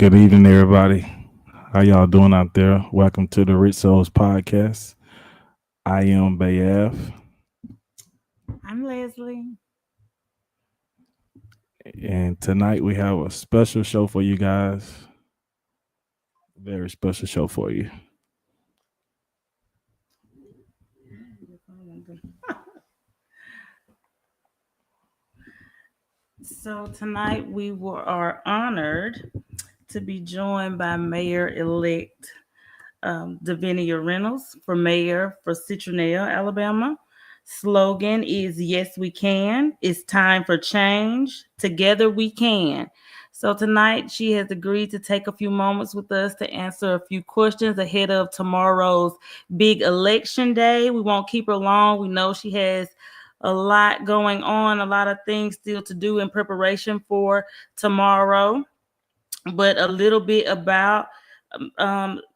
Good evening, everybody. How y'all doing out there? Welcome to the Rich Souls Podcast. I am Bayaf, I'm Leslie. and tonight we have a special show for you guys. Very special show for you. So tonight are honored to be joined by Mayor-elect DEVEINA Reynolds for mayor for Citronelle, Alabama. Slogan is "Yes, we can." It's time for change. Together we can. So tonight she has agreed to take a few moments with us to answer a few questions ahead of tomorrow's big election day. We won't keep her long. We know she has a lot going on, a lot of things still to do in preparation for tomorrow. But a little bit about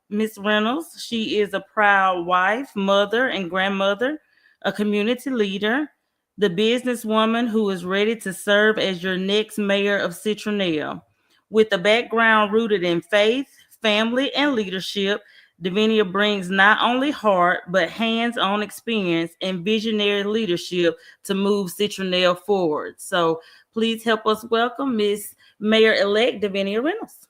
Miss Reynolds. She is a proud wife, mother, and grandmother, a community leader, the businesswoman who is ready to serve as your next mayor of Citronelle. With a background rooted in faith, family, and leadership, Davinia brings not only heart, but hands-on experience and visionary leadership to move Citronelle forward. So please help us welcome Miss Mayor-elect Davinia Reynolds.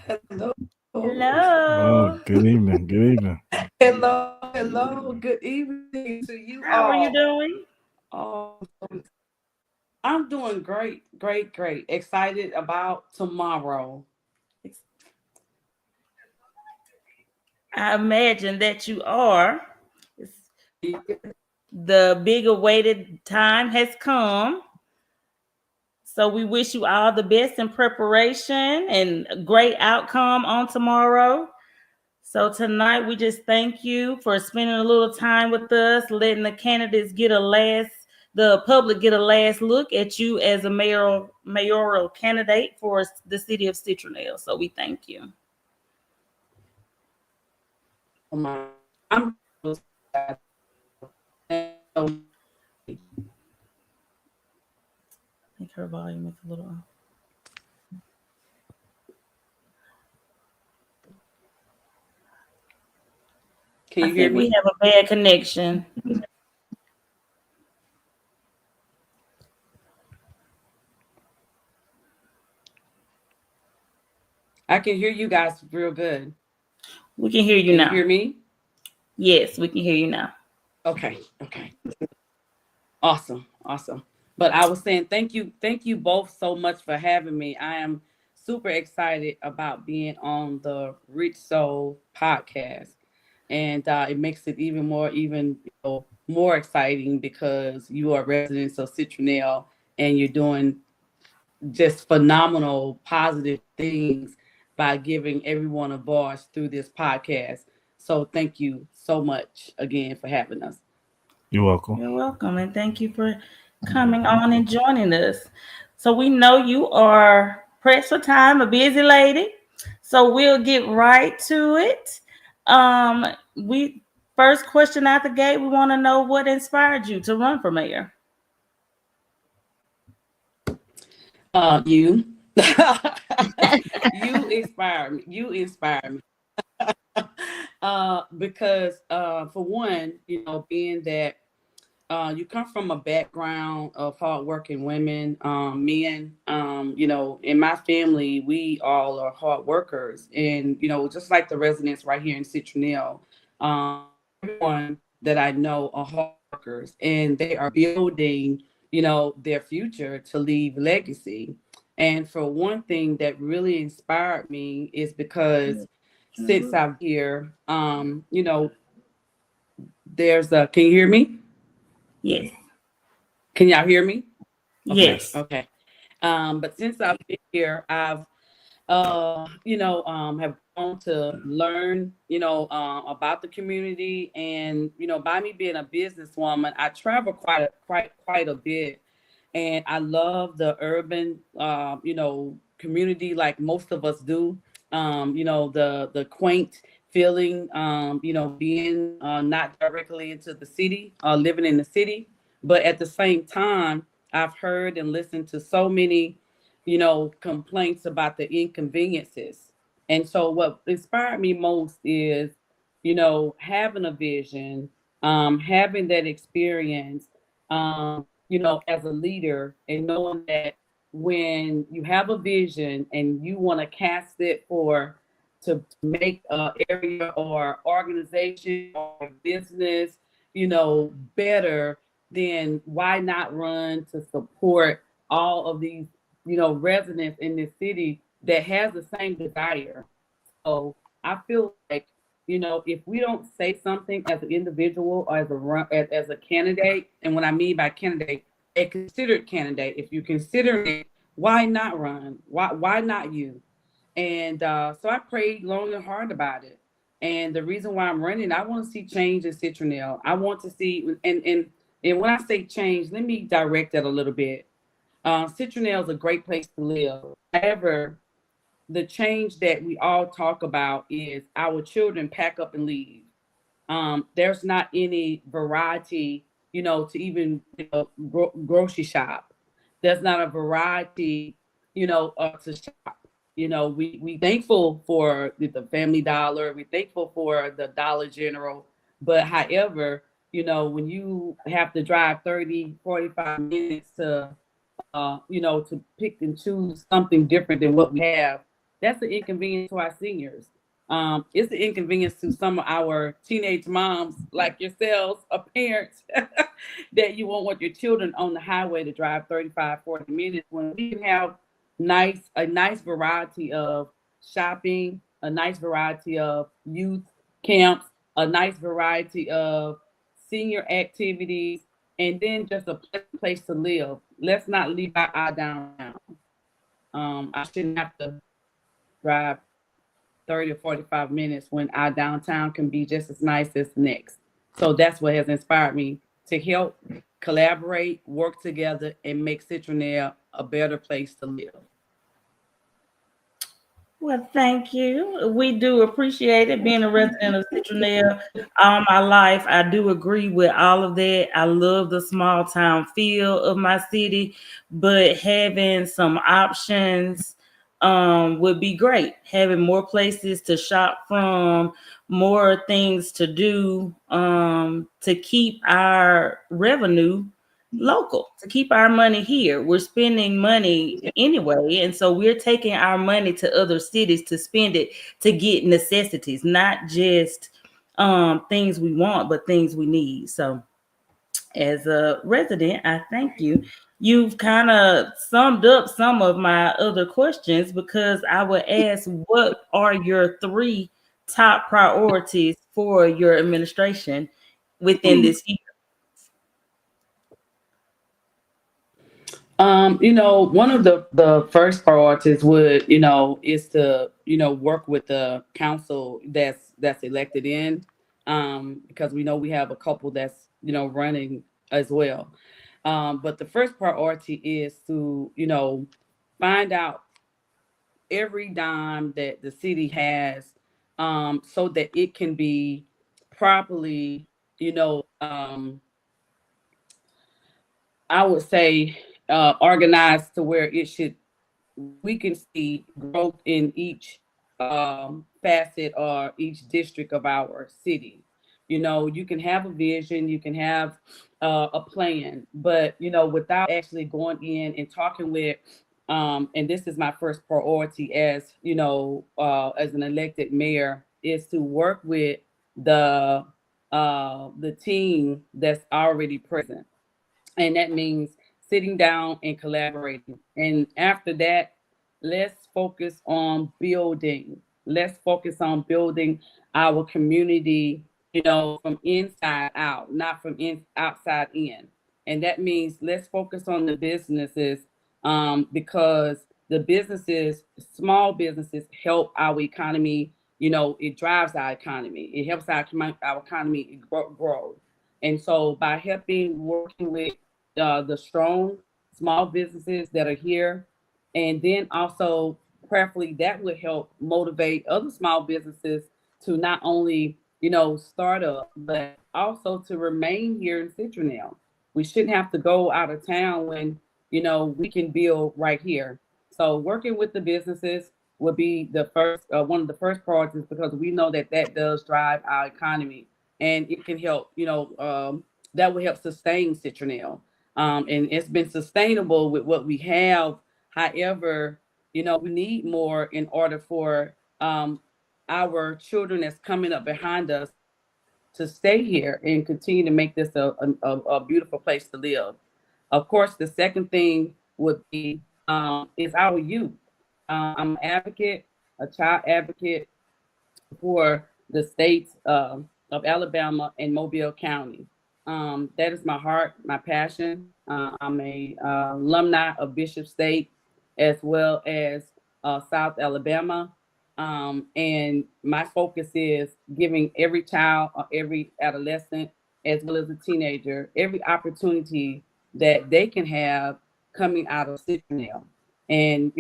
Hello. Hello. Oh, good evening. Good evening. Hello. Good evening to you How are you all. doing? Oh, I'm doing great. Excited about tomorrow. I imagine that you are. The big awaited time has come. So we wish you all the best in preparation and a great outcome on tomorrow. So tonight we just thank you for spending a little time with us, letting the public get a last look at you as a mayoral candidate for the city of Citronelle. So we thank you. I'm I think her volume is a little off. Can I you hear think we me? have a bad connection. I can hear you guys real good. We can hear you Can now. you hear me? Yes, we can hear you now. Okay. Awesome. But I was saying thank you both so much for having me. I am super excited about being on the Rich Soul podcast, and it makes it more exciting because you are residents of Citronelle and you're doing just phenomenal positive things by giving everyone a voice through this podcast. So thank you so much again for having us. You're welcome. You're welcome, and thank you for coming on and joining us. So we know you are pressed for time, a busy lady. So we'll get right to it. We first question out the gate. We want to know what inspired you to run for mayor. You, you inspire me. You inspire me. Because for one, being that you come from a background of hardworking women, men. In my family, we all are hard workers, and just like the residents right here in Citronelle, everyone that I know are hard workers, and they are building, their future to leave legacy. And for one thing that really inspired me is because since I'm here, there's a. Can you hear me? Yes. Can y'all hear me? Yes. Okay. But since I've been here, I've have gone to learn, about the community, and by me being a businesswoman, I travel quite a bit, and I love the urban, community like most of us do. The quaint feeling, being not directly into the city, living in the city, but at the same time, I've heard and listened to so many, complaints about the inconveniences. And so what inspired me most is, having a vision, having that experience, as a leader, and knowing that when you have a vision and you want to cast it for to make an area or organization or business, better, then why not run to support all of these, residents in this city that has the same desire? So I feel like, if we don't say something as an individual or as a candidate, and what I mean by candidate, a considered candidate, if you consider it, why not run? Why not you? And so I prayed long and hard about it. And the reason why I'm running, I want to see change in Citronelle. I want to see, and when I say change, let me direct that a little bit. Citronelle is a great place to live. However, the change that we all talk about is our children pack up and leave. There's not any variety, to even grocery shop. There's not a variety, to shop. We thankful for the Family Dollar. We thankful for the Dollar General. But however, when you have to drive 30, 45 minutes to pick and choose something different than what we have, that's an inconvenience to our seniors. It's an inconvenience to some of our teenage moms like yourselves, or parents, that you won't want your children on the highway to drive 35, 40 minutes when we can have a nice variety of shopping, a nice variety of youth camps, a nice variety of senior activities, and then just a place to live. Let's not leave out our downtown. I shouldn't have to drive 30 or 45 minutes when our downtown can be just as nice as the next. So that's what has inspired me to help collaborate, work together, and make Citronelle a better place to live. Well, thank you. We do appreciate it. Being a resident of Citronelle all my life, I do agree with all of that. I love the small town feel of my city, but having some options would be great. Having more places to shop from, more things to do to keep our revenue local, to keep our money here. We're spending money anyway, and so we're taking our money to other cities to spend it to get necessities, not just things we want, but things we need. So as a resident, I thank you. You've kind of summed up some of my other questions, because I would ask, what are your three top priorities for your administration within this year? One of the first priorities would, is to, work with the council that's elected in, because we know we have a couple that's, running as well. But the first priority is to, find out every dime that the city has, so that it can be properly, I would say, organized to where it should, we can see growth in each facet or each district of our city. You can have a vision, you can have a plan, but without actually going in and talking with, and this is my first priority as an elected mayor, is to work with the the team that's already present, and that means sitting down and collaborating. And after that, let's focus on building. Let's focus on building our community, from inside out, not from outside in. And that means let's focus on the businesses, because the businesses, small businesses, help our economy. It drives our economy. It helps our economy grow. And so by working with the strong small businesses that are here, and then also prayerfully that would help motivate other small businesses to not only start up, but also to remain here in Citronelle. We shouldn't have to go out of town when, we can build right here. So working with the businesses would be the first, one of the first priorities, because we know that that does drive our economy, and it can help, that will help sustain Citronelle. And it's been sustainable with what we have. However, we need more in order for our children that's coming up behind us to stay here and continue to make this a beautiful place to live. Of course, the second thing would be is our youth. I'm an advocate, a child advocate for the states of Alabama and Mobile County. That is my heart, my passion. I'm a alumni of Bishop State as well as South Alabama. And my focus is giving every child or every adolescent, as well as a teenager, every opportunity that they can have coming out of Citronelle. And,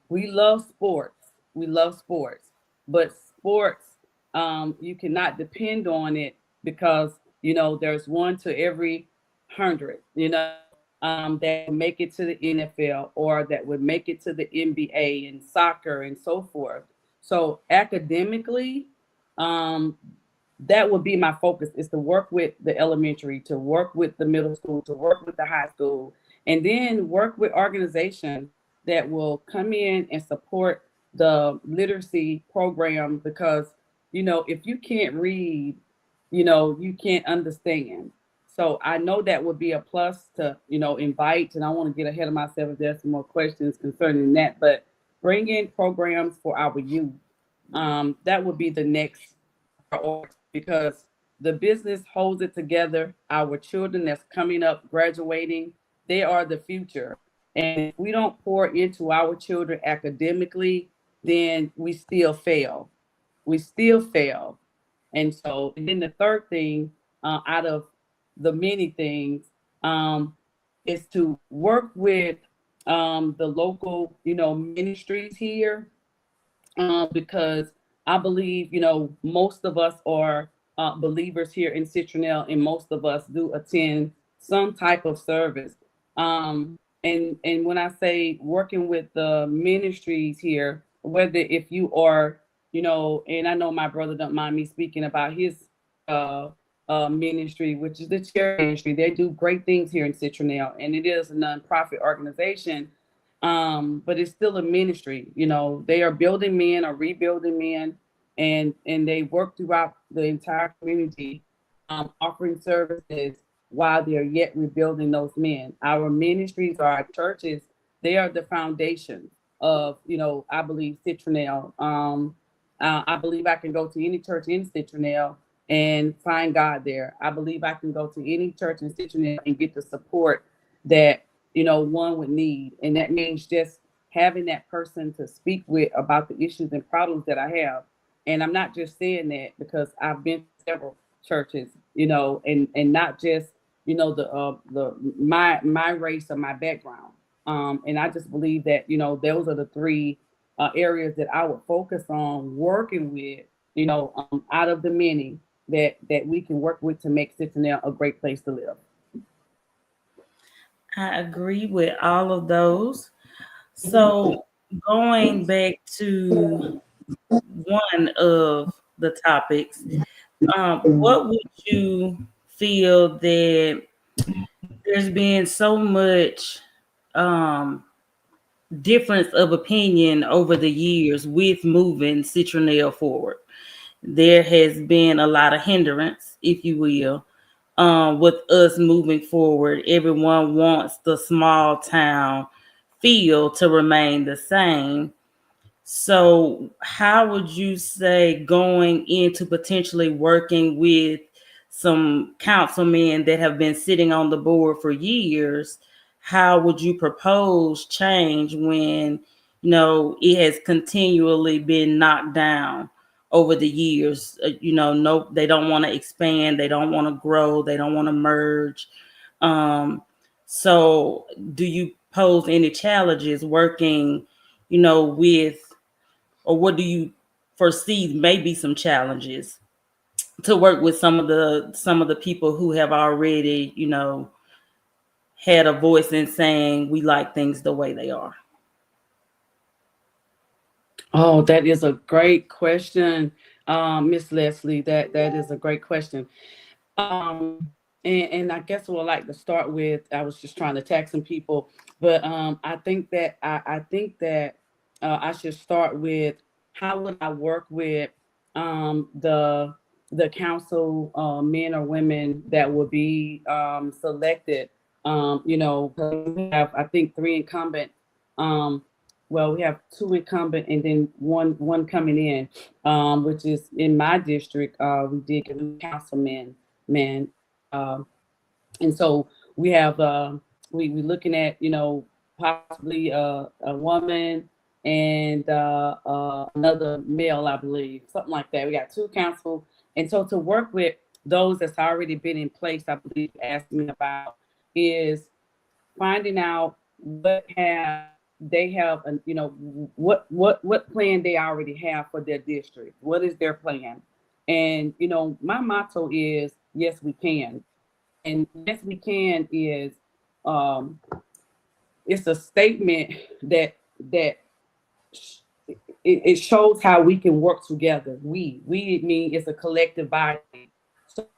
we love sports. We love sports, but sports, you cannot depend on it, because there's one to every 100, that would make it to the NFL, or that would make it to the NBA and soccer and so forth. So academically, um, that would be my focus, is to work with the elementary, to work with the middle school, to work with the high school, and then work with organizations that will come in and support the literacy program. Because if you can't read, you can't understand. So I know that would be a plus to invite, and I want to get ahead of myself if there's some more questions concerning that, but bring in programs for our youth. That would be the next priority, because the business holds it together. Our children that's coming up, graduating, they are the future. And if we don't pour into our children academically, then we still fail. We still fail. And so, and then the third thing, out of the many things, is to work with the local, ministries here, because I believe, most of us are believers here in Citronelle, and most of us do attend some type of service. And when I say working with the ministries here, whether if you are, and I know my brother don't mind me speaking about his uh, ministry, which is the charity ministry. They do great things here in Citronelle, and it is a nonprofit organization, but it's still a ministry. They are building men or rebuilding men, and they work throughout the entire community, offering services while they're yet rebuilding those men. Our ministries or our churches, they are the foundation of, I believe, Citronelle. I believe I can go to any church in Citronelle and find God there. I believe I can go to any church in Citronelle and get the support that one would need. And that means just having that person to speak with about the issues and problems that I have. And I'm not just saying that because I've been to several churches, and not just, the my race or my background. And I just believe that, those are the three areas that I would focus on working with, out of the many that we can work with to make Citronelle a great place to live. I agree with all of those. So going back to one of the topics, what would you feel that there's been so much um, difference of opinion over the years with moving Citronelle forward? There has been a lot of hindrance, if you will, with us moving forward. Everyone wants the small town feel to remain the same. So, how would you say going into potentially working with some councilmen that have been sitting on the board for years? How would you propose change when it has continually been knocked down over the years? No, they don't want to expand, they don't want to grow, they don't want to merge. So, do you pose any challenges working, with, or what do you foresee maybe some challenges to work with some of the people who have already had a voice in saying we like things the way they are? Oh, that is a great question, Miss Leslie. That is a great question. And I guess what I like to start with, I was just trying to tag some people, but I think that I should start with how would I work with the council men or women that will be selected. You know, 'cause we have I think three incumbent. Um, well, we have two incumbent and then one coming in, which is in my district. We did get a new councilman man. Um, and so we have we looking at possibly a woman and another male, I believe, something like that. We got two council, and so to work with those that's already been in place, I believe you asked me about is finding out what have they have, what plan they already have for their district. What is their plan? And my motto is yes, we can. And yes, we can is um, it's a statement that it shows how we can work together. We mean it's a collective body, so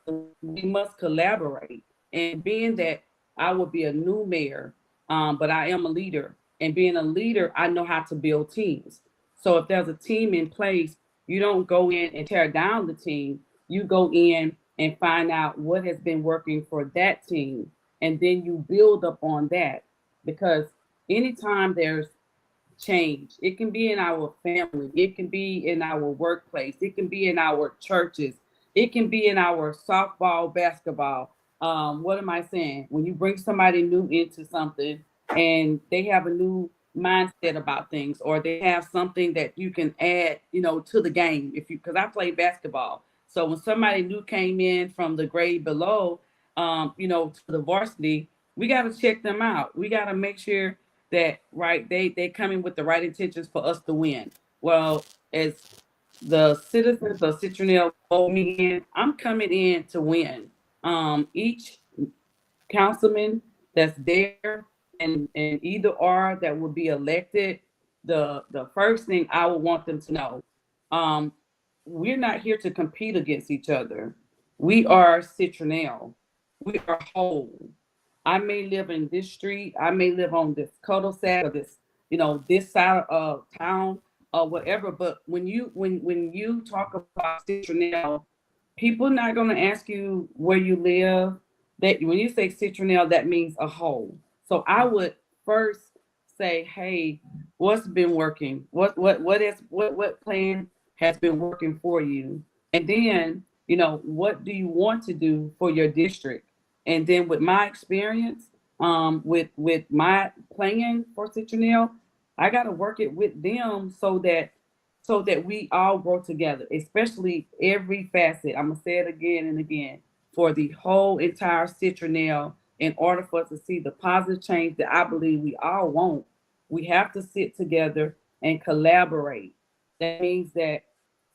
we must collaborate. And being that I will be a new mayor, but I am a leader, and being a leader, I know how to build teams. So if there's a team in place, you don't go in and tear down the team. You go in and find out what has been working for that team, and then you build up on that. Because anytime there's change. It can be in our family, it can be in our workplace, it can be in our churches, it can be in our softball, basketball. What am I saying? When you bring somebody new into something and they have a new mindset about things, or they have something that you can add, to the game. If you, because I played basketball, so when somebody new came in from the grade below, to the varsity, we got to check them out. We got to make sure that right they come in with the right intentions for us to win. Well, as the citizens of Citronelle vote me in, I'm coming in to win. Each councilman that's there and either or that will be elected, the first thing I would want them to know, um, we're not here to compete against each other. We are Citronelle. We are whole. I may live in this street, I may live on this cul-de-sac or this, this side of town or whatever. But when you talk about Citronelle, people not gonna ask you where you live. That when you say Citronelle, that means a whole. So I would first say, hey, what's been working? What plan has been working for you? And then, what do you want to do for your district? And then with my experience, with my plan for Citronelle, I got to work it with them so that we all grow together, especially every facet. I'm gonna say it again and again for the whole entire Citronelle. In order for us to see the positive change that I believe we all want, we have to sit together and collaborate. That means that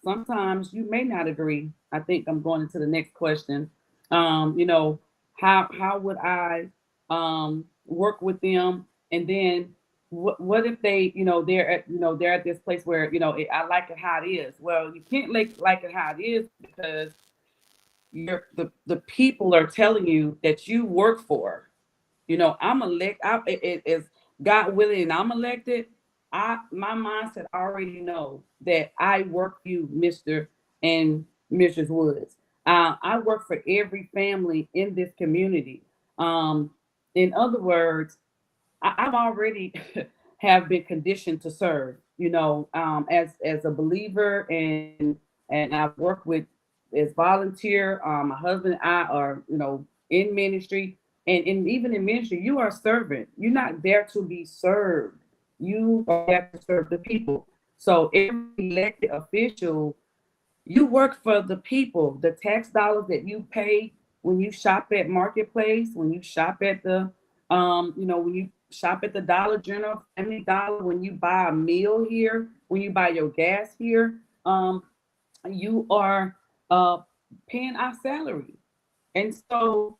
sometimes you may not agree. I think I'm going into the next question. How would I work with them? And then what if they, they're at this place where, I like it how it is. Well, you can't like it how it is because the people are telling you that you work for. I'm elect. It is God willing, and I'm elected. My mindset already know that I work for you, Mister and Mrs. Woods. I work for every family in this community. In other words, I've already have been conditioned to serve. As a believer, and I've worked with as volunteer. My husband and I are in ministry, and even in ministry, you are a servant. You're not there to be served. You are there to serve the people. So every elected official, you work for the people. The tax dollars that you pay when you shop at Marketplace, when you shop at when you shop at the Dollar General, Family Dollar, when you buy a meal here, when you buy your gas here, you are paying our salary. And so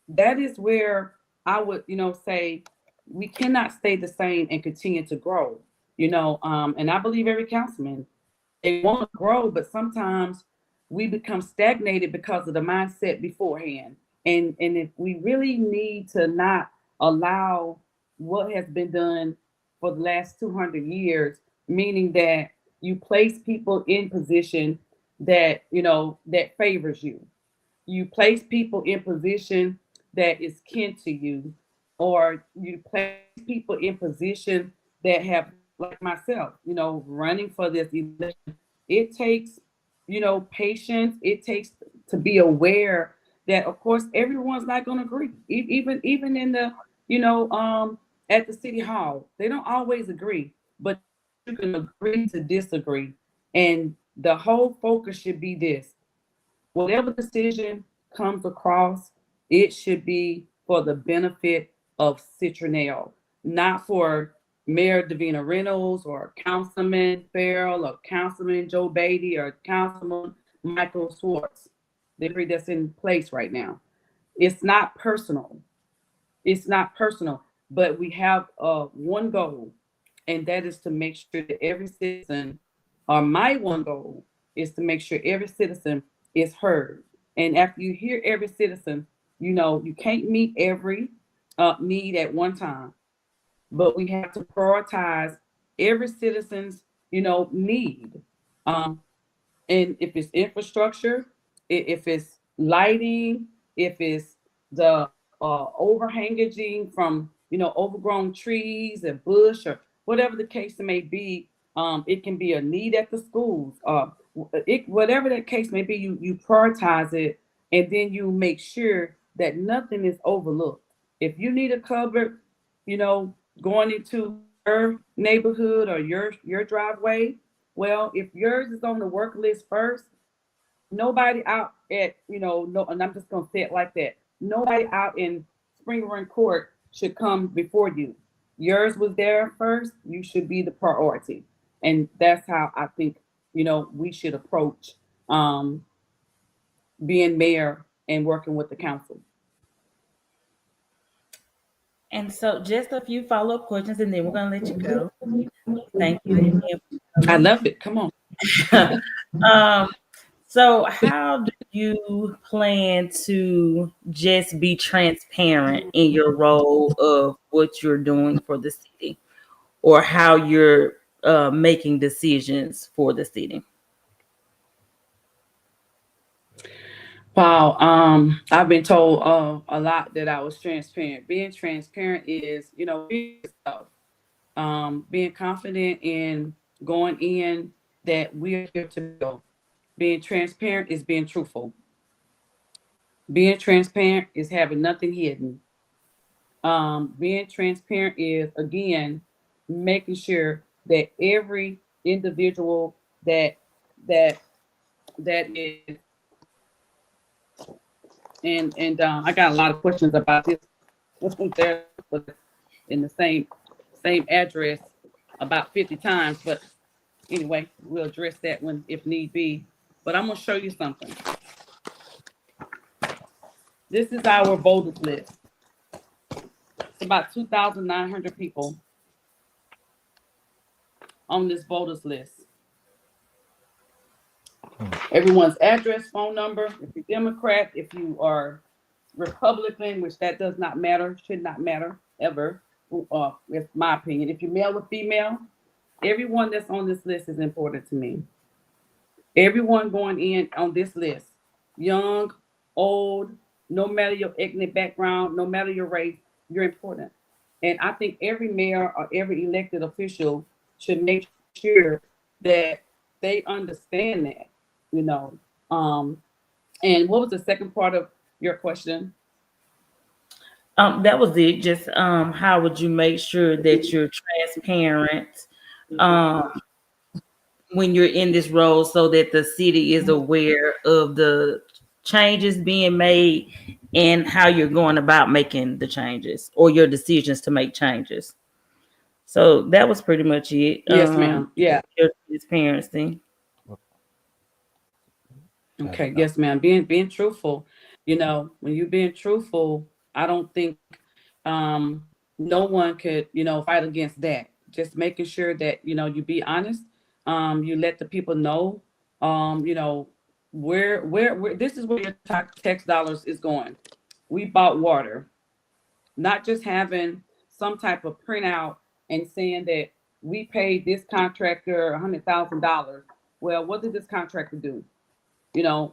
that is where I would, say we cannot stay the same and continue to grow. And I believe every councilman, they want to grow, but sometimes we become stagnated because of the mindset beforehand. And if we really need to not allow what has been done for the last 200 years, meaning that you place people in position that that favors you. You place people in position that is kin to you, or you place people in position that have, like myself, running for this election. It takes, patience. It takes to be aware that, of course, everyone's not going to agree. Even in the, at the city hall, they don't always agree, but you can agree to disagree. And the whole focus should be this: whatever decision comes across, it should be for the benefit of Citronelle, not for Mayor Davina Reynolds or Councilman Farrell or Councilman Joe Beatty or Councilman Michael Swartz. The three that's in place right now. It's not personal. It's not personal, but we have one goal, and that is to make sure that every citizen, or my one goal, is to make sure every citizen is heard. And after you hear every citizen, you can't meet every need at one time, but we have to prioritize every citizen's, need. Um, and if it's infrastructure, if it's lighting, if it's the overhanging from overgrown trees and bush or whatever the case may be, it can be a need at the schools. Whatever that case may be, you prioritize it, and then you make sure that nothing is overlooked. If you need a cupboard, going into your neighborhood or your driveway, well, if yours is on the work list first, nobody out at, no, and I'm just gonna say it like that. Nobody out in Spring Run Court should come before you. Yours was there first, you should be the priority. And that's how I think, we should approach being mayor and working with the council. And so, just a few follow up questions, and then we're going to let you go. Thank you again for I coming. love it. Come on. um, so, how do you plan to just be transparent in your role of what you're doing for the city, or how you're making decisions for the city? Wow. I've been told a lot that I was transparent. Being transparent is, being yourself. Being confident in going in that we're here to build. Being transparent is being truthful. Being transparent is having nothing hidden. Being transparent is, again, making sure that every individual that that is, and I got a lot of questions about this. There in the same address about 50 times, but anyway, we'll address that one if need be. But I'm gonna show you something. This is our voters list. It's about 2,900 people on this voters list. Everyone's address, phone number, if you're Democrat, if you are Republican, which that does not matter, should not matter ever, it's my opinion. If you're male or female, everyone that's on this list is important to me. Everyone going in on this list, young, old, no matter your ethnic background, no matter your race, you're important. And I think every mayor or every elected official should make sure that they understand that, you know. And what was the second part of your question? That was it. Just how would you make sure that you're transparent when you're in this role so that the city is aware of the changes being made and how you're going about making the changes or your decisions to make changes? So that was pretty much it. Yes, ma'am. Yeah. Your transparency. Okay. Yes, ma'am. Being truthful. When you're being truthful, I don't think no one could, fight against that. Just making sure that, you be honest. You let the people know, where this is where your tax dollars is going. We bought water, not just having some type of printout and saying that we paid this contractor $100,000. Well, what did this contractor do?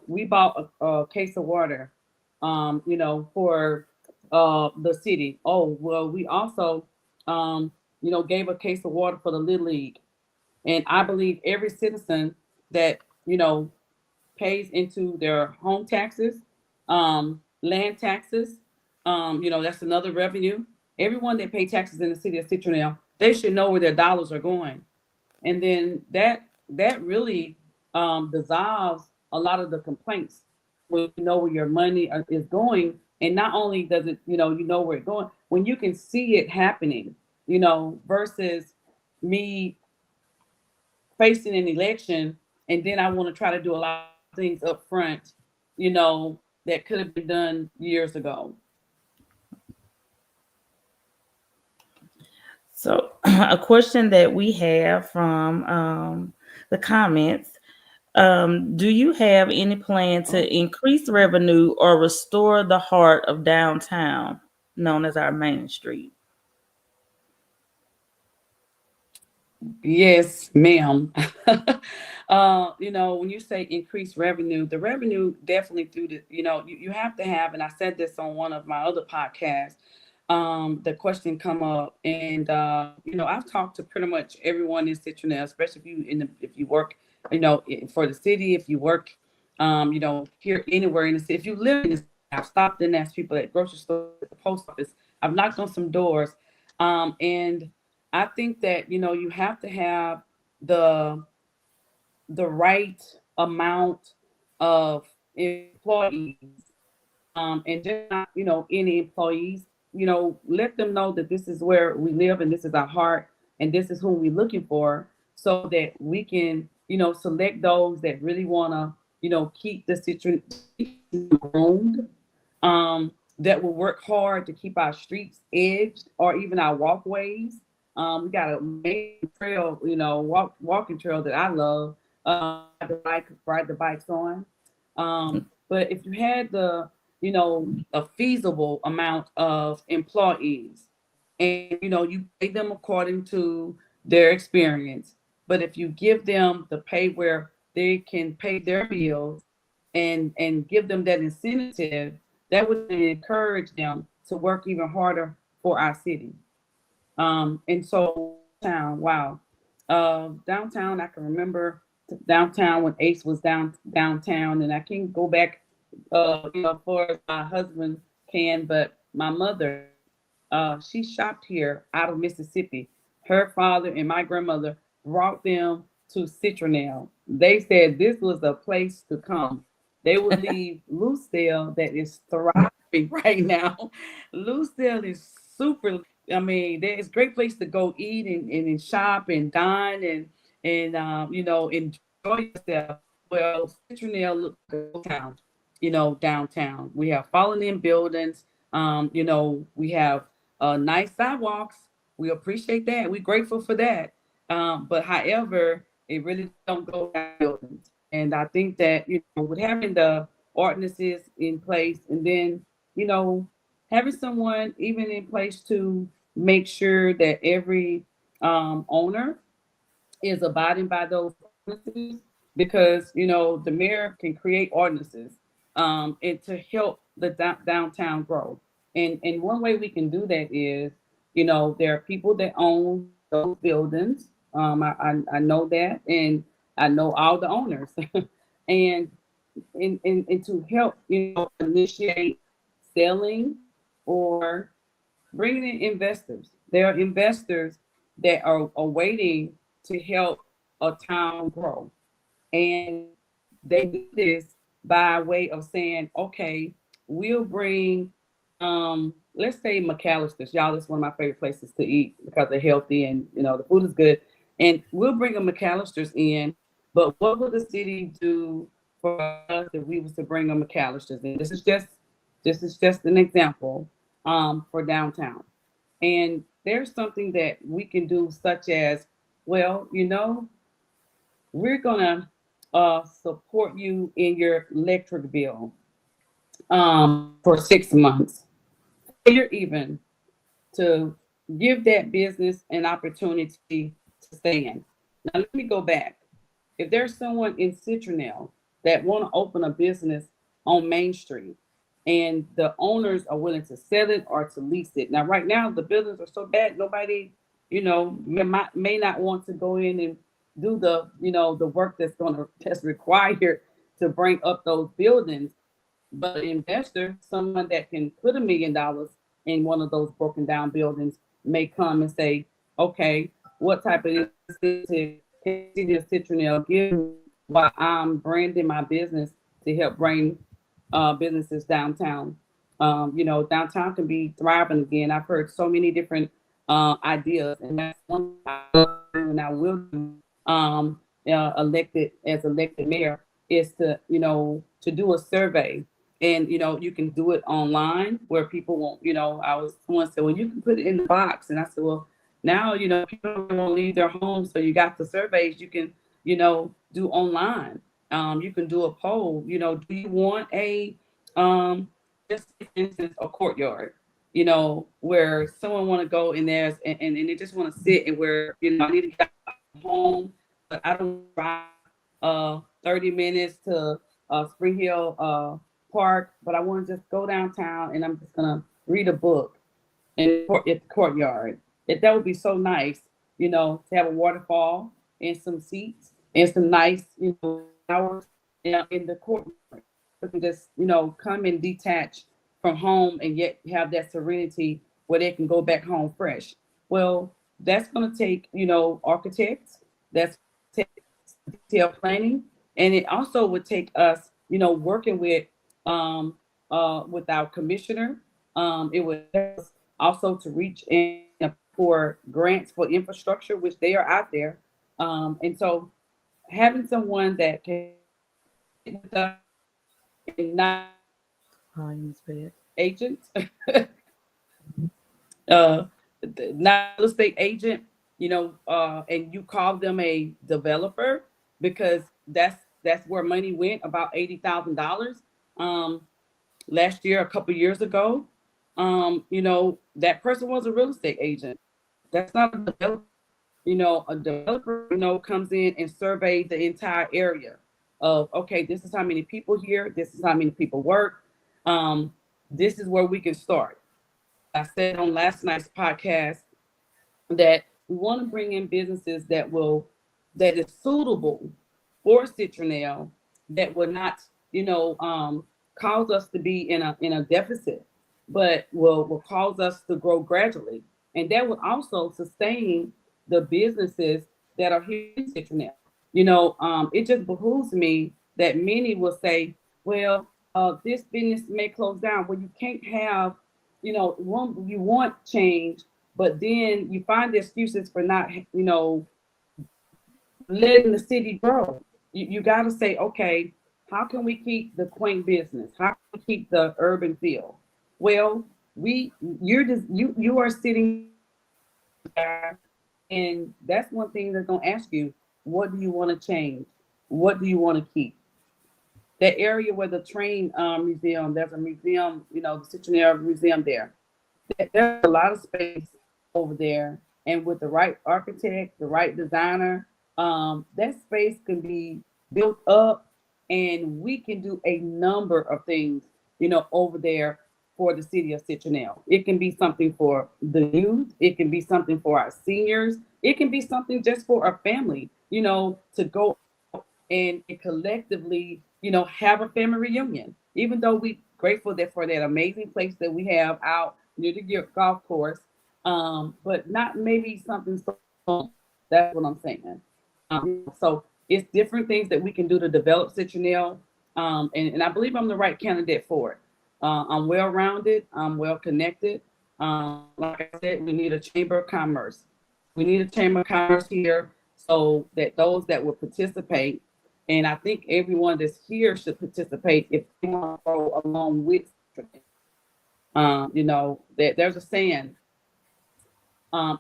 We bought a case of water, for the city. Oh, well, we also, gave a case of water for the Little League. And I believe every citizen that, pays into their home taxes, land taxes, that's another revenue. Everyone that pay taxes in the city of Citronelle, they should know where their dollars are going. And then that really dissolves a lot of the complaints when you know where your money is going. And not only does it, you know where it's going, when you can see it happening, versus me facing an election and then I want to try to do a lot of things up front, that could have been done years ago. So, a question that we have from the comments: do you have any plan to increase revenue or restore the heart of downtown, known as our Main Street? Yes, ma'am. When you say increase revenue, the revenue definitely through the, you have to have, and I said this on one of my other podcasts, the question come up, and I've talked to pretty much everyone in Citronelle, especially if you work, for the city, if you work, here anywhere in the city, if you live in the city. I've stopped and asked people at grocery store, at the post office. I've knocked on some doors, and I think that you have to have the right amount of employees, and just not any employees. Let them know that this is where we live and this is our heart and this is who we're looking for, so that we can select those that really want to keep the situation groomed, that will work hard to keep our streets edged or even our walkways. We got a main trail, walking trail that I love. Ride the bikes on. But if you had a feasible amount of employees, and you pay them according to their experience, but if you give them the pay where they can pay their bills, and give them that incentive, that would encourage them to work even harder for our city. And so wow. Downtown, I can remember downtown when Ace was downtown, and I can go back, for my husband can, but my mother, she shopped here out of Mississippi. Her father and my grandmother brought them to Citronelle. They said this was the place to come. They would leave Lucille, that is thriving right now. Lucille is super. I mean, there's a great place to go eat and shop and dine and enjoy yourself. Well, Citronelle looks like a town, downtown. We have fallen in buildings. We have nice sidewalks. We appreciate that. We're grateful for that. But however, it really don't go down buildings. And I think that, with having the ordinances in place, and then, having someone even in place to make sure that every owner is abiding by those ordinances, because the mayor can create ordinances, and to help the downtown grow. And one way we can do that is, there are people that own those buildings. I know that, and I know all the owners, and to help initiate selling or bringing in investors. There are investors that are waiting to help a town grow. And they do this by way of saying, okay, we'll bring, let's say McAllister's. Y'all, it's one of my favorite places to eat because they're healthy and, the food is good. And we'll bring a McAllister's in. But what would the city do for us if we was to bring a McAllister's in? This is just an example. for downtown. And there's something that we can do, such as, well, we're gonna support you in your electric bill for 6 months. You're even to give that business an opportunity to stand. Now, let me go back. If there's someone in Citronelle that want to open a business on Main Street and the owners are willing to sell it or to lease it. Now, right now, the buildings are so bad, nobody, may not want to go in and do the work that's required to bring up those buildings. But an investor, someone that can put $1 million in one of those broken down buildings, may come and say, okay, what type of incentive can City of Citronelle give me while I'm branding my business to help bring businesses downtown? Downtown can be thriving again. I've heard so many different ideas, and that's one thing I will do. Elected mayor, is to do a survey. And you can do it online where people won't. Someone said, well, you can put it in the box, and I said, well, now people don't want to leave their homes, so you got the surveys you can do online. You can do a poll. Do you want a just for instance a courtyard? Where someone want to go in there and they just want to sit, and where I need to get home, but I don't drive 30 minutes to Spring Hill Park, but I want to just go downtown and I'm just gonna read a book in the courtyard. That would be so nice, to have a waterfall and some seats and some nice, hours in the courtyard. You can just, come and detach from home and yet have that serenity where they can go back home fresh. Well, that's gonna take, architects, that's take detailed planning, and it also would take us, working with our commissioner. It would also to reach in for grants for infrastructure, which they are out there. And so having someone that can with us and not agent, uh, not real estate agent, and you call them a developer, because that's where money went, about $80,000 last year, a couple years ago. That person was a real estate agent. That's not a developer. A developer, comes in and surveys the entire area of, okay, this is how many people here, this is how many people work. This is where we can start. I said on last night's podcast that we want to bring in businesses that is suitable for Citronelle, that will not, cause us to be in a deficit, but will cause us to grow gradually. And that would also sustain the businesses that are here in Citronelle. It just behooves me that many will say, well, this business may close down. Well, you can't have, you want change, but then you find the excuses for not, letting the city grow. You got to say, okay, how can we keep the quaint business? How can we keep the urban feel? Well, you are sitting there, and that's one thing they're gonna ask you. What do you want to change? What do you want to keep? That area where the train museum, there's a museum, the Citronelle Museum there. There's a lot of space over there, and with the right architect, the right designer, that space can be built up, and we can do a number of things, over there for the city of Citronelle. It can be something for the youth. It can be something for our seniors. It can be something just for our family, to go and collectively, have a family reunion. Even though we grateful that for that amazing place that we have out near the golf course, but not maybe something so. That's what I'm saying. So it's different things that we can do to develop Citronelle, and I believe I'm the right candidate for it. I'm well-rounded. I'm well-connected. Like I said, we need a chamber of commerce. We need a chamber of commerce here, so that those that will participate, and I think everyone that's here should participate if they want to go along with Citronelle. You know, there's a saying,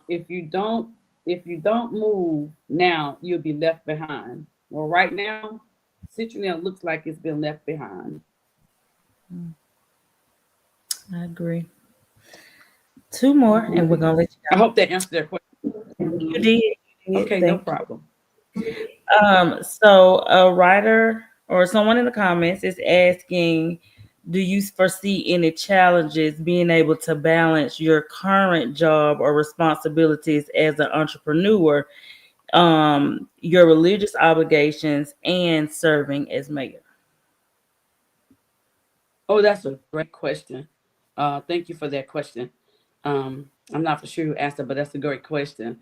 if you don't move now, you'll be left behind. Well, right now, Citronelle looks like it's been left behind. I agree. Two more, and we're gonna let you I go. hope that answered their question. You did. You did. Okay, no Thank problem. you. So a writer or someone in the comments is asking, do you foresee any challenges being able to balance your current job or responsibilities as an entrepreneur, your religious obligations, and serving as mayor? Oh, that's a great question. Thank you for that question. I'm not for sure who asked it, but that's a great question.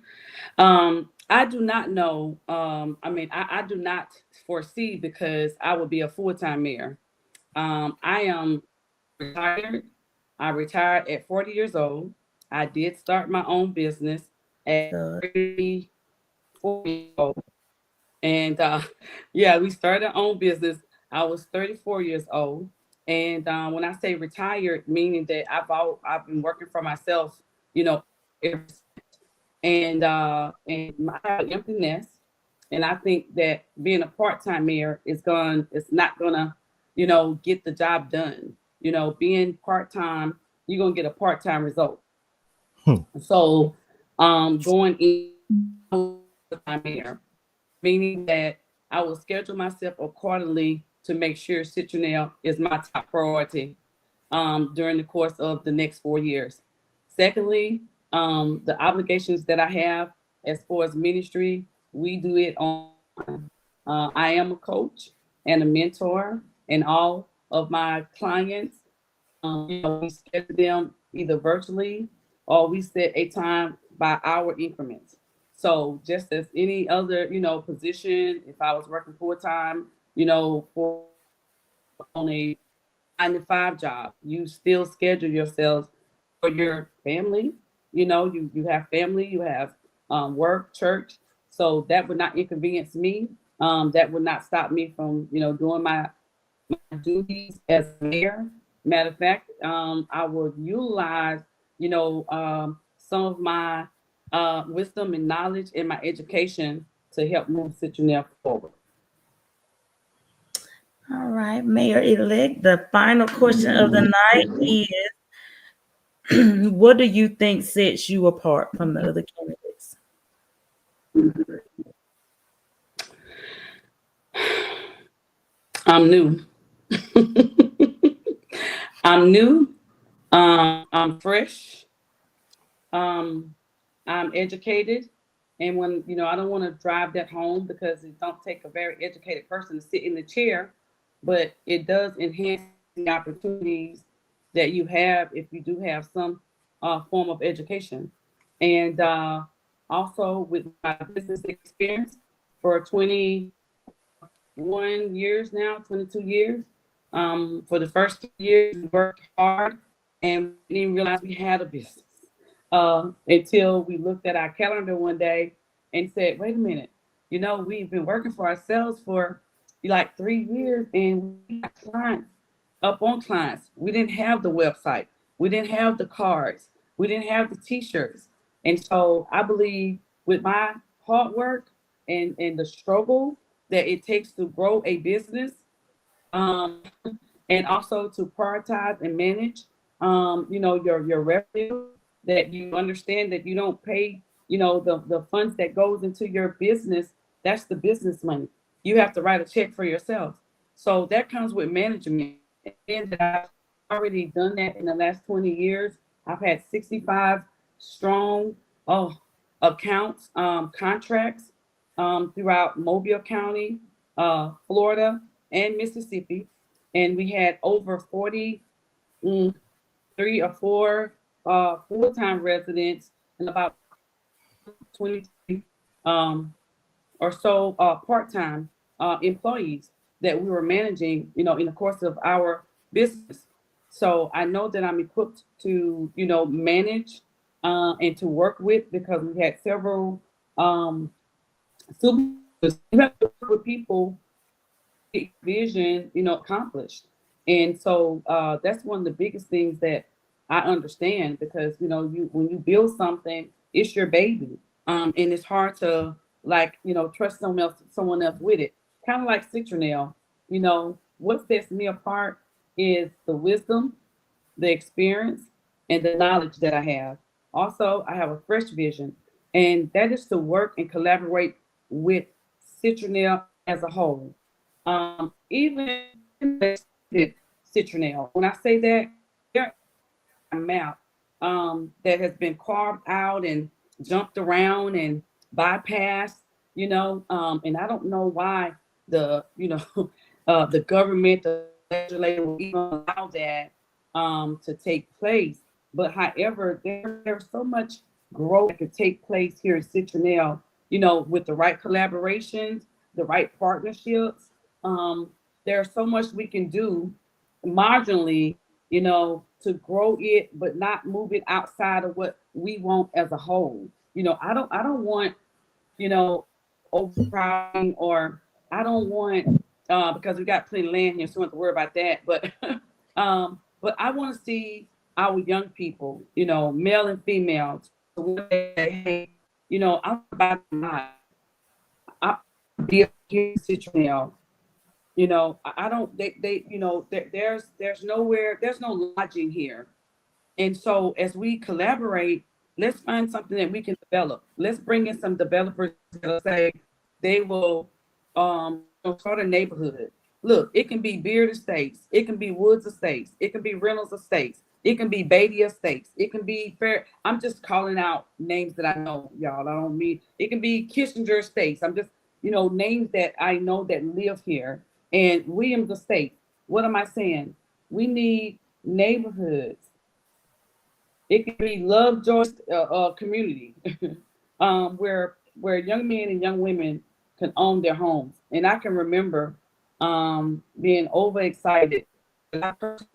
I do not know. I do not foresee because I would be a full-time mayor. I am retired. I retired at 40 years old. I did start my own business at So 34 years old. And yeah, we started our own business. I was 34 years old. And when I say retired, meaning that I've been working for myself, you know, ever and I have an empty nest. And I think that being a part-time mayor it's not gonna, get the job done. Being part-time, you're gonna get a part-time result. Hmm. So going in time mayor, meaning that I will schedule myself accordingly to make sure Citronelle is my top priority during the course of the next 4 years. Secondly, the obligations that I have as far as ministry, we do it on. I am a coach and a mentor, and all of my clients, we schedule them either virtually or we set a time by hour increments. So just as any other, position, if I was working full time, for on a 9 to 5 job, you still schedule yourselves for your family. You have family, you have work, church. So that would not inconvenience me. That would not stop me from, doing my duties as mayor. Matter of fact, I would utilize, some of my wisdom and knowledge in my education to help move Citronelle forward. all right, Mayor-elect, the final question of the night is, what do you think sets you apart from the other candidates? I'm new. I'm new. I'm fresh. Um, I'm educated. And when, I don't want to drive that home because it don't take a very educated person to sit in the chair, but it does enhance the opportunities that you have if you do have some form of education. And also with my business experience for 21 years now, 22 years. For the first 2 years, we worked hard and we didn't realize we had a business until we looked at our calendar one day and said, wait a minute, we've been working for ourselves for like 3 years and we got clients up on clients. We didn't have the website, we didn't have the cards, we didn't have the t-shirts. And so I believe with my hard work and the struggle that it takes to grow a business, um, and also to prioritize and manage, your revenue, that you understand that you don't pay, the funds that goes into your business, that's the business money. You have to write a check for yourself. So that comes with management. And I've already done that in the last 20 years. I've had 65 strong accounts, contracts throughout Mobile County, Florida, and Mississippi. And we had over 40, 3 or 4 full-time residents and about 20 um, or so part-time employees that we were managing, in the course of our business. So I know that I'm equipped to, manage and to work with because we had several supervisors. You have to work with people, vision, accomplished. And so that's one of the biggest things that I understand because you when you build something, it's your baby, and it's hard to like trust someone else with it. Kind of like citronelle. What sets me apart is the wisdom, the experience, and the knowledge that I have. Also, I have a fresh vision, and that is to work and collaborate with citronelle as a whole. Even citronelle. When I say that, there a map that has been carved out and jumped around and bypassed, and I don't know why the government, the legislature will even allow that to take place. But however, there's so much growth that could take place here in Citronelle, with the right collaborations, the right partnerships. There's so much we can do marginally, to grow it, but not move it outside of what we want as a whole. I don't want, overcrowding, or I don't want because we got plenty of land here, so we don't have to worry about that. But I want to see our young people, male and female, to say, hey, I'm about to be a Citronelle. I don't they there's nowhere, there's no lodging here. And so as we collaborate, let's find something that we can develop. Let's bring in some developers that say they will start a neighborhood. Look, it can be Beard Estates, it can be Woods Estates, it can be Reynolds Estates, it can be Beatty Estates, it can be Fair. I'm just calling out names that I know, y'all. I don't mean it can be Kissinger Estates. I'm just, names that I know that live here. And Williams Estate. What am I saying? We need neighborhoods. It can be Lovejoy community, where young men and young women can own their homes. And I can remember being overexcited. I purchased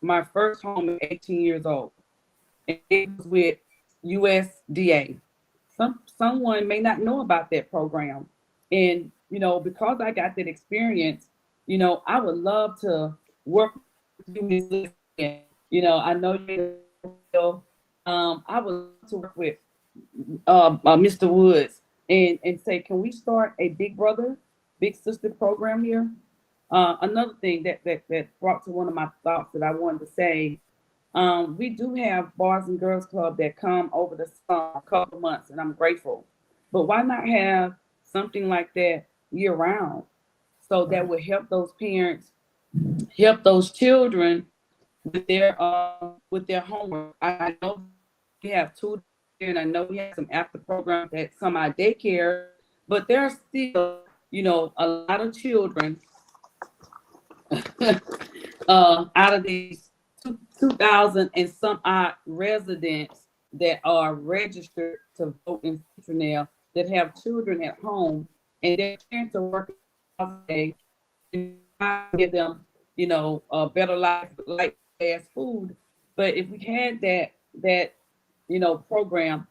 my first home at 18 years old, and it was with USDA. Someone may not know about that program, and because I got that experience, I would love to work with you, Ms. Lillian. I know you. I would love to work with Mr. Woods and say, can we start a big brother, big sister program here? Another thing that brought to one of my thoughts that I wanted to say, we do have Boys and Girls Club that come over the summer, a couple months, and I'm grateful. But why not have something like that year round? So that would help those parents, help those children with their homework. I know we have tutors, and I know we have some after programs at some of our daycare, but there are still, a lot of children out of these 2,000 and some odd residents that are registered to vote in Citronelle that have children at home, and their parents are working all day and trying to give them, a better life, like fast food. But if we had that program,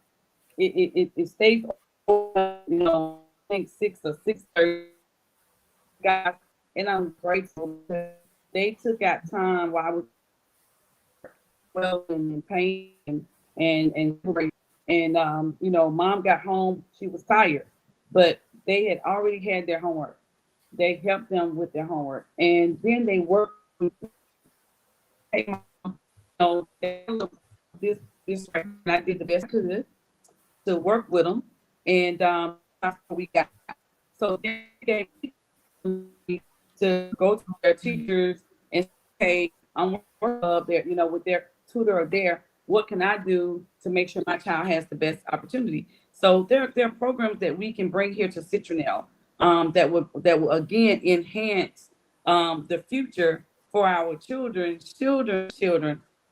it stays open, I think 6 or 6:30, guys, and I'm grateful because they took out time while I was well and pain and mom got home, she was tired, but they had already had their homework. They helped them with their homework, and then they worked. Hey, mom, this right, and I did the best I could to work with them, and that's what we got. So they gave me to go to their teachers and say, hey, I'm working there, with their tutor or there. What can I do to make sure my child has the best opportunity? So there are programs that we can bring here to Citronelle that will again enhance the future for our children,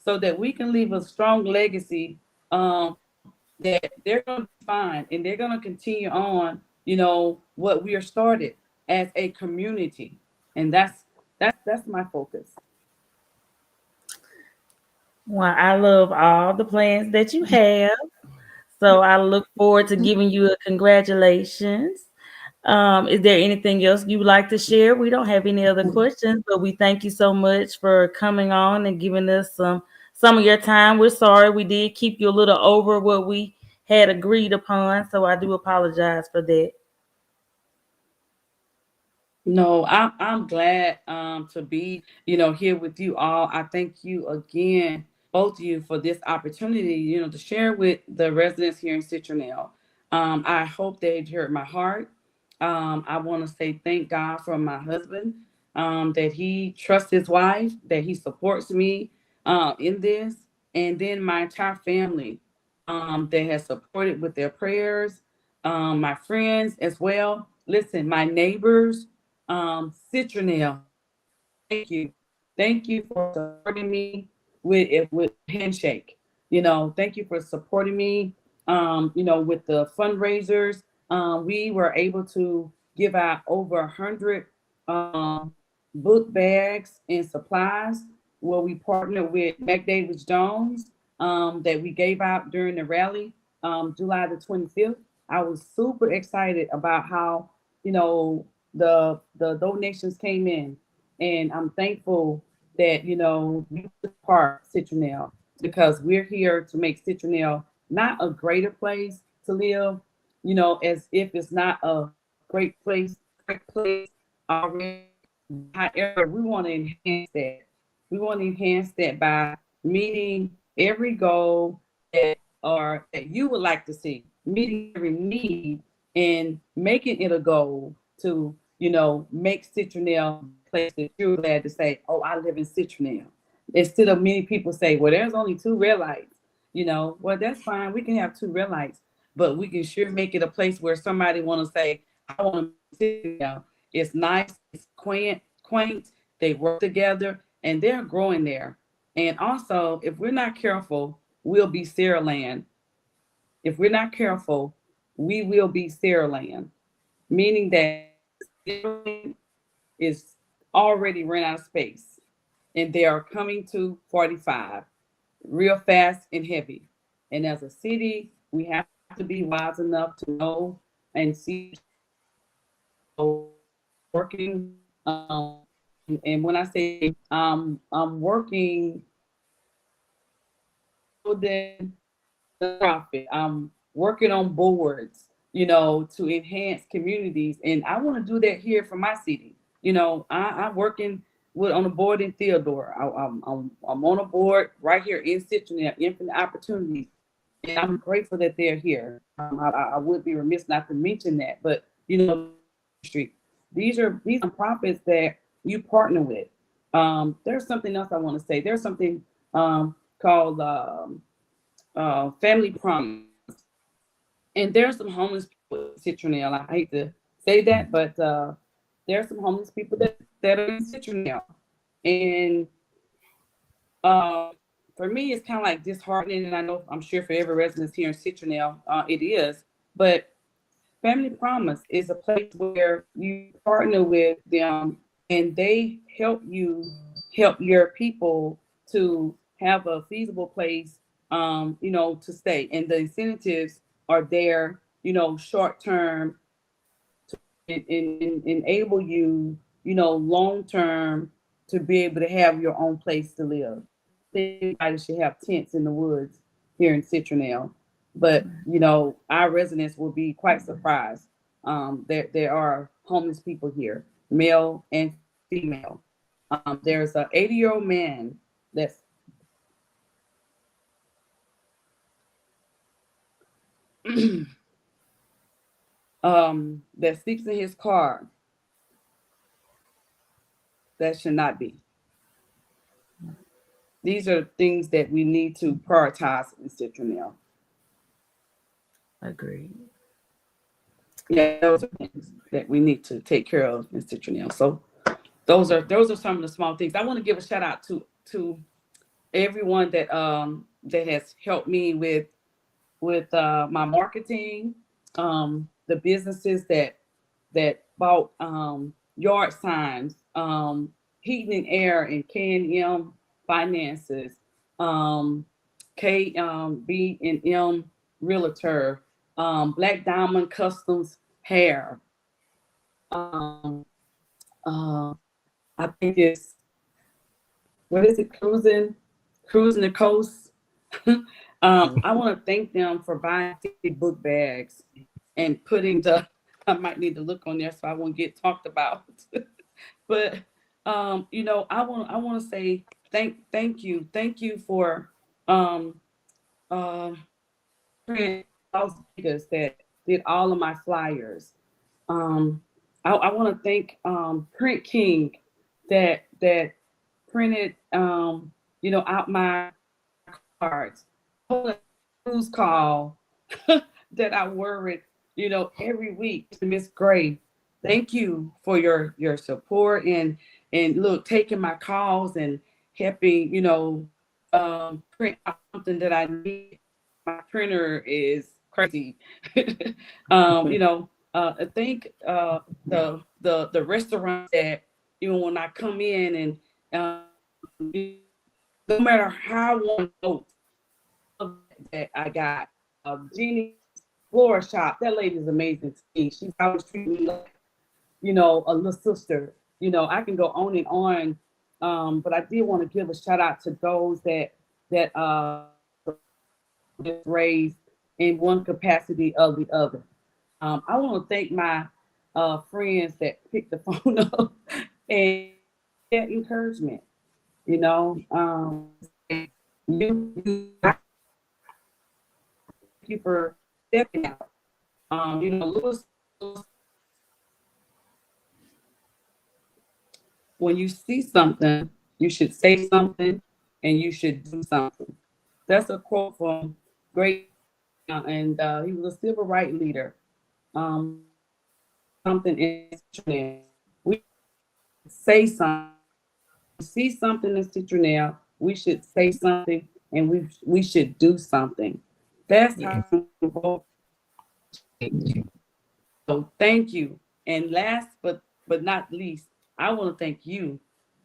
so that we can leave a strong legacy, that they're going to be fine and they're going to continue on, what we are started as a community. And that's my focus. Well, I love all the plans that you have. So I look forward to giving you a congratulations. Is there anything else you would like to share? We don't have any other questions, but we thank you so much for coming on and giving us some of your time. We're sorry we did keep you a little over what we had agreed upon, so I do apologize for that. No, I'm glad to be, here with you all. I thank you again, both of you, for this opportunity, to share with the residents here in Citronelle. I hope they heard my heart. I want to say thank God for my husband, that he trusts his wife, that he supports me in this, and then my entire family that has supported with their prayers, my friends as well. Listen, my neighbors, Citronelle, thank you. Thank you for supporting me with handshake. Thank you for supporting me. With the fundraisers, we were able to give out over 100 book bags and supplies. Where we partnered with McDavid Jones, that we gave out during the rally, July the 25th. I was super excited about how the donations came in, and I'm thankful that you took part, Citronelle, because we're here to make Citronelle not a greater place to live, as if it's not a great place already. However, we want to enhance that. We want to enhance that by meeting every goal that you would like to see, meeting every need, and making it a goal to, make Citronelle a place that you're glad to say, oh, I live in Citronelle. Instead of many people say, well, there's only 2 red lights, well, that's fine. We can have 2 red lights, but we can sure make it a place where somebody want to say, I want to Citronelle. It's nice, it's quaint. They work together, and they're growing there. And also, if we're not careful, we'll be Sarah Land. If we're not careful, we will be Sarah Land, meaning that is already run out of space, and they are coming to 45 real fast and heavy. And as a city, we have to be wise enough to know and see working. And when I say I'm working within the profit, I'm working on boards, to enhance communities, and I want to do that here for my city. I'm working with on a board in Theodore. I'm on a board right here in Citronelle, Infinite Opportunities, and I'm grateful that they're here. I would be remiss not to mention that, but street. These are profits that you partner with. There's something else I want to say. There's something called Family Promise, and there's some homeless people in Citronelle. I hate to say that, but there are some homeless people that are in Citronelle, and uh, for me, it's kind of like disheartening, and I'm sure for every resident here in Citronelle, it is. But Family Promise is a place where you partner with them, and they help your people to have a feasible place, to stay. And the incentives are there, short term, and enable you, long term, to be able to have your own place to live. Everybody should have tents in the woods here in Citronelle, but our residents will be quite surprised. There are homeless people here, male and female. There's an 80-year-old man that's that sleeps in his car. That should not be. These are things that we need to prioritize in Citronelle. Agreed. Yeah, those are things that we need to take care of in Citronelle. So those are some of the small things. I want to give a shout out to everyone that has helped me with my marketing, the businesses that bought yard signs, heating and air, and K&M finances, B&M realtor, Black Diamond Customs hair. Um, uh, I think it's, what is it, cruising Cruising the Coast. I want to thank them for buying 50 book bags and putting the. I might need to look on there so I won't get talked about. But I want to say thank you for um um print Las Vegas that did all of my flyers. Um, I want to thank Print King that printed out my cards. News call that I worried every week to Miss Gray. Thank you for your support and look taking my calls and helping print out something that I need. My printer is crazy. I think the restaurant that when I come in and no matter how one note that I got, Jeannie Flora Shop, that lady is amazing to me. She's always treating me like a little sister. I can go on and on, but I did want to give a shout out to those that raised in one capacity or the other. I want to thank my friends that picked the phone up and that encouragement. Thank you for stepping out. Lewis, when you see something, you should say something and you should do something. That's a quote from great, and he was a civil rights leader. Um, Something in we say something. See something in Citronelle, we should say something and we should do something. That's Yeah. how. So thank you. And last but not least, I want to thank you,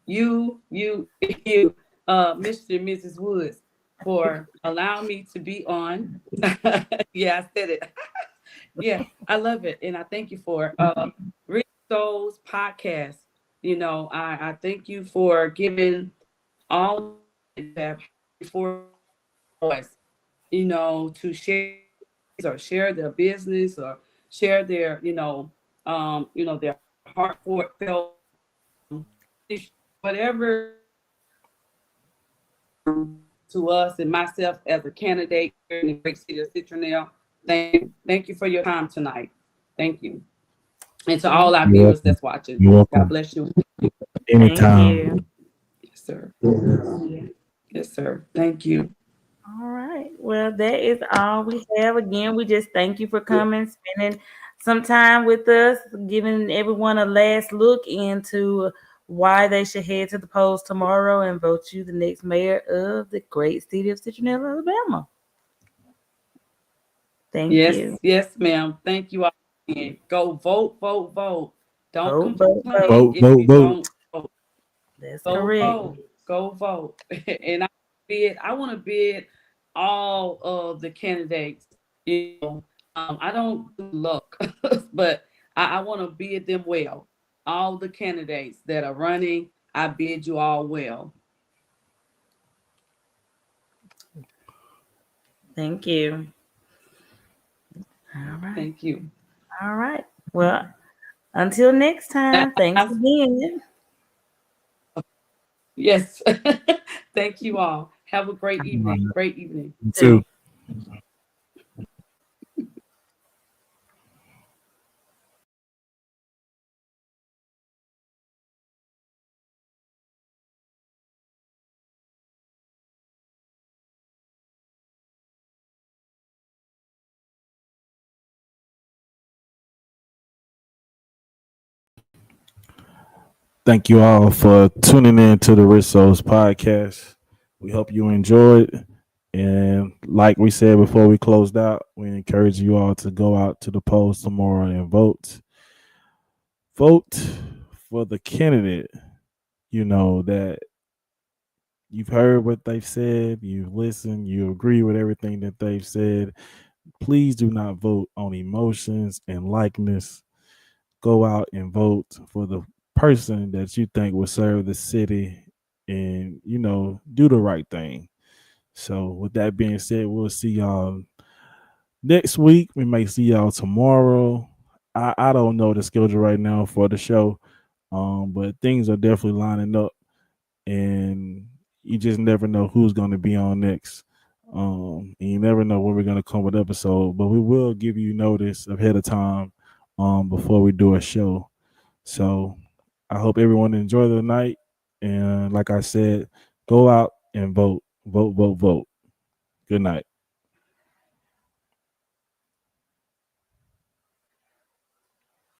you, Mr. and Mrs. Woods, for allowing me to be on. Yeah, I said it. Yeah, I love it, and I thank you for Rich Souls podcast. I thank you for giving all that for us, to share or share their business or share their, their heartfelt, whatever to us and myself as a candidate here in the great city of Citronelle. Thank you for your time tonight. Thank you. And to all our You're viewers welcome. that's watching, You're God welcome. bless you. Thank Anytime. you. Yes, sir. Yes, sir. Thank you. All right. Well, that is all we have. Again, we just thank you for coming, spending some time with us, giving everyone a last look into why they should head to the polls tomorrow and vote you the next mayor of the great city of Citrus, Alabama. Thank Yes, you. yes, ma'am. Thank you all again. Go vote, vote, vote. Don't Vote, vote, vote. complain Vote, if vote, you vote. don't vote. That's Go correct. vote. Go vote. And I want to bid all of the candidates. I don't do luck, but I want to bid them well. All the candidates that are running, I bid you all well. Thank you. All right. Thank you. All right. Well, until next time, thanks Last, again. yes. Thank you all. Have a great All right. evening. Great evening. You Too. too. Thank you all for tuning in to the Rich Souls podcast. We hope you enjoyed. And like we said before we closed out, we encourage you all to go out to the polls tomorrow and vote. Vote for the candidate, that you've heard what they've said, you've listened, you agree with everything that they've said. Please do not vote on emotions and likeness. Go out and vote for the person that you think will serve the city and, do the right thing. So with that being said, we'll see y'all next week. We may see y'all tomorrow. I don't know the schedule right now for the show, but things are definitely lining up, and you just never know who's going to be on next. And you never know when we're going to come with episode, but we will give you notice ahead of time, before we do a show. So I hope everyone enjoy the night, and like I said, go out and vote, vote, vote, vote. Good night.